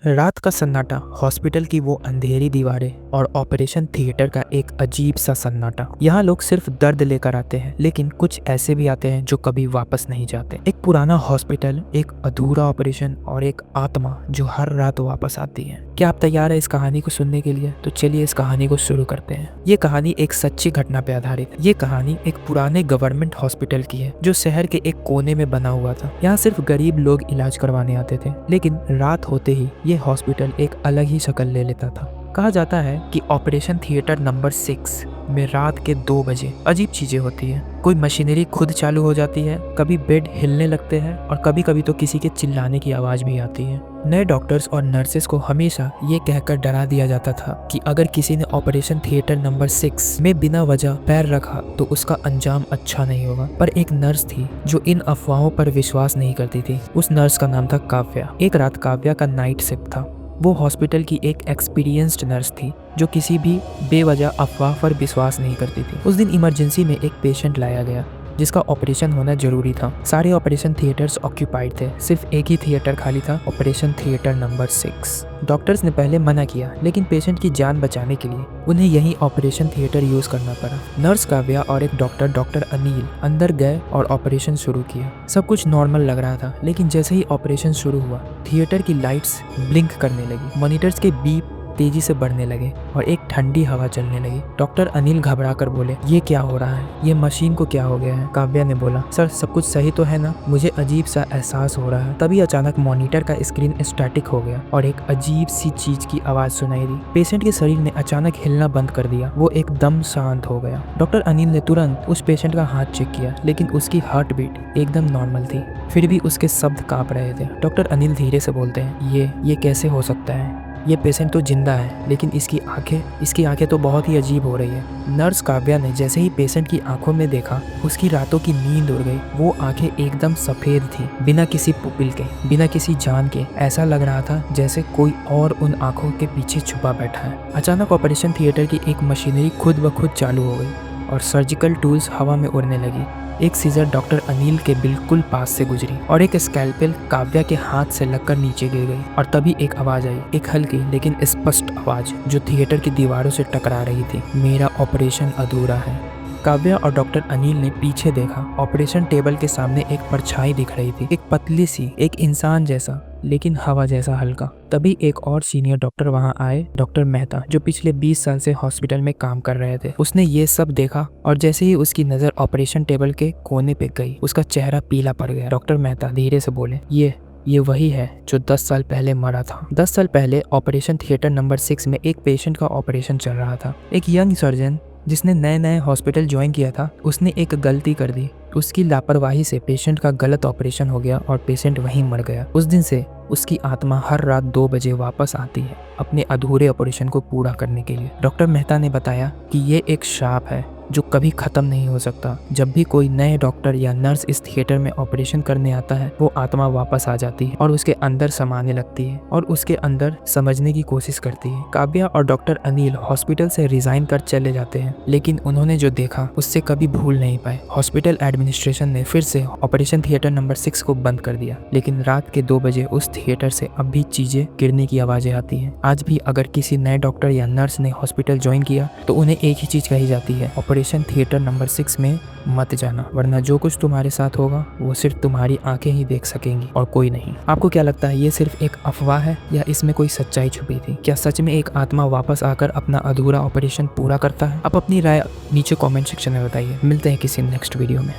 रात का सन्नाटा, हॉस्पिटल की वो अंधेरी दीवारें और ऑपरेशन थिएटर का एक अजीब सा सन्नाटा। यहाँ लोग सिर्फ दर्द लेकर आते हैं, लेकिन कुछ ऐसे भी आते हैं जो कभी वापस नहीं जाते। एक पुराना हॉस्पिटल, एक अधूरा ऑपरेशन और एक आत्मा जो हर रात वापस आती है। क्या आप तैयार है इस कहानी को सुनने के लिए? तो चलिए इस कहानी को शुरू करते हैं। ये कहानी एक सच्ची घटना पे आधारित है। ये कहानी एक पुराने गवर्नमेंट हॉस्पिटल की है जो शहर के एक कोने में बना हुआ था। यहाँ सिर्फ गरीब लोग इलाज करवाने आते थे, लेकिन रात होते ही ये हॉस्पिटल एक अलग ही शक्ल ले लेता था। कहा जाता है कि ऑपरेशन थिएटर नंबर 6 में रात के 2 बजे अजीब चीजें होती है। कोई मशीनरी खुद चालू हो जाती है, कभी बेड हिलने लगते हैं और कभी कभी तो किसी के चिल्लाने की आवाज भी आती है। नए डॉक्टर्स और नर्सेस को हमेशा ये कहकर डरा दिया जाता था कि अगर किसी ने ऑपरेशन थिएटर नंबर 6 में बिना वजह पैर रखा तो उसका अंजाम अच्छा नहीं होगा। पर एक नर्स थी जो इन अफवाहों पर विश्वास नहीं करती थी। उस नर्स का नाम था काव्या। एक रात काव्या का नाइट शिफ्ट था। वो हॉस्पिटल की एक एक्सपीरियंस्ड नर्स थी जो किसी भी बेवजह अफवाह पर विश्वास नहीं करती थी। उस दिन इमरजेंसी में एक पेशेंट लाया गया जिसका ऑपरेशन होना जरूरी था। सारे ऑपरेशन थिएटर्स ऑक्यूपाइड थे, सिर्फ एक ही थिएटर खाली था, ऑपरेशन थिएटर नंबर 6। डॉक्टर्स ने पहले मना किया, लेकिन पेशेंट की जान बचाने के लिए उन्हें यही ऑपरेशन थिएटर यूज करना पड़ा। नर्स काव्या और एक डॉक्टर अनिल अंदर गए और ऑपरेशन शुरू किया। सब कुछ नॉर्मल लग रहा था, लेकिन जैसे ही ऑपरेशन शुरू हुआ थिएटर की लाइट्स ब्लिंक करने लगी, मॉनिटर्स के बीप तेजी से बढ़ने लगे और एक ठंडी हवा चलने लगी। डॉक्टर अनिल घबरा कर बोले, ये क्या हो रहा है? ये मशीन को क्या हो गया है? काव्या ने बोला, सर सब कुछ सही तो है ना? मुझे अजीब सा एहसास हो रहा है। तभी अचानक मॉनिटर का स्क्रीन स्टैटिक हो गया और एक अजीब सी चीज की आवाज सुनाई दी। पेशेंट के शरीर ने अचानक हिलना बंद कर दिया। वो एकदम शांत हो गया। डॉक्टर अनिल ने तुरंत उस पेशेंट का हाथ चेक किया, लेकिन उसकी हार्ट बीट एकदम नॉर्मल थी। फिर भी उसके शब्द कांप रहे थे। डॉक्टर अनिल धीरे से बोलते हैं, ये कैसे हो सकता है? ये पेशेंट तो जिंदा है, लेकिन इसकी आंखें तो बहुत ही अजीब हो रही है। नर्स काव्या ने जैसे ही पेशेंट की आंखों में देखा, उसकी रातों की नींद उड़ गई। वो आंखें एकदम सफेद थी, बिना किसी पुपिल के, बिना किसी जान के। ऐसा लग रहा था जैसे कोई और उन आंखों के पीछे छुपा बैठा है। अचानक ऑपरेशन थिएटर की एक मशीनरी खुद ब खुद चालू हो गई और सर्जिकल टूल्स हवा में उड़ने लगी। एक सीजर डॉक्टर अनिल के बिल्कुल पास से गुजरी और एक स्कैल्पेल काव्या के हाथ से लगकर नीचे गिर गई। और तभी एक आवाज आई, एक हल्की लेकिन स्पष्ट आवाज जो थिएटर की दीवारों से टकरा रही थी, मेरा ऑपरेशन अधूरा है। काव्या और डॉक्टर अनिल ने पीछे देखा। ऑपरेशन टेबल के सामने एक परछाई दिख रही थी, एक पतली सी, एक इंसान जैसा, लेकिन हवा जैसा हल्का। तभी एक और सीनियर डॉक्टर वहां आए, डॉक्टर मेहता, जो पिछले 20 साल से हॉस्पिटल में काम कर रहे थे। उसने ये सब देखा और जैसे ही उसकी नजर ऑपरेशन टेबल के कोने पे गई, उसका चेहरा पीला पड़ गया। डॉक्टर मेहता धीरे से बोले, ये वही है जो 10 साल पहले मरा था। 10 साल पहले ऑपरेशन थिएटर नंबर 6 में एक पेशेंट का ऑपरेशन चल रहा था। एक यंग सर्जन जिसने नए हॉस्पिटल ज्वाइन किया था, उसने एक गलती कर दी। उसकी लापरवाही से पेशेंट का गलत ऑपरेशन हो गया और पेशेंट वहीं मर गया। उस दिन से उसकी आत्मा हर रात 2 बजे वापस आती है अपने अधूरे ऑपरेशन को पूरा करने के लिए। डॉक्टर मेहता ने बताया कि ये एक श्राप है जो कभी खत्म नहीं हो सकता। जब भी कोई नए डॉक्टर या नर्स इस थिएटर में ऑपरेशन करने आता है, वो आत्मा वापस आ जाती है और उसके अंदर समाने लगती है और उसके अंदर समझने की कोशिश करती है। काव्या और डॉक्टर अनिल हॉस्पिटल से रिजाइन कर चले जाते हैं, लेकिन उन्होंने जो देखा उससे कभी भूल नहीं पाए। हॉस्पिटल एडमिनिस्ट्रेशन ने फिर से ऑपरेशन थिएटर नंबर 6 को बंद कर दिया, लेकिन रात के 2 बजे उस थिएटर से अब भी चीजें गिरने की आवाजें आती हैं। आज भी अगर किसी नए डॉक्टर या नर्स ने हॉस्पिटल ज्वाइन किया तो उन्हें एक ही चीज कही जाती है, ऑपरेशन थिएटर नंबर 6 में मत जाना, वरना जो कुछ तुम्हारे साथ होगा वो सिर्फ तुम्हारी आंखें ही देख सकेंगी और कोई नहीं। आपको क्या लगता है, ये सिर्फ एक अफवाह है या इसमें कोई सच्चाई छुपी थी? क्या सच में एक आत्मा वापस आकर अपना अधूरा ऑपरेशन पूरा करता है? आप अपनी राय नीचे कमेंट सेक्शन में बताइए। मिलते हैं किसी नेक्स्ट वीडियो में।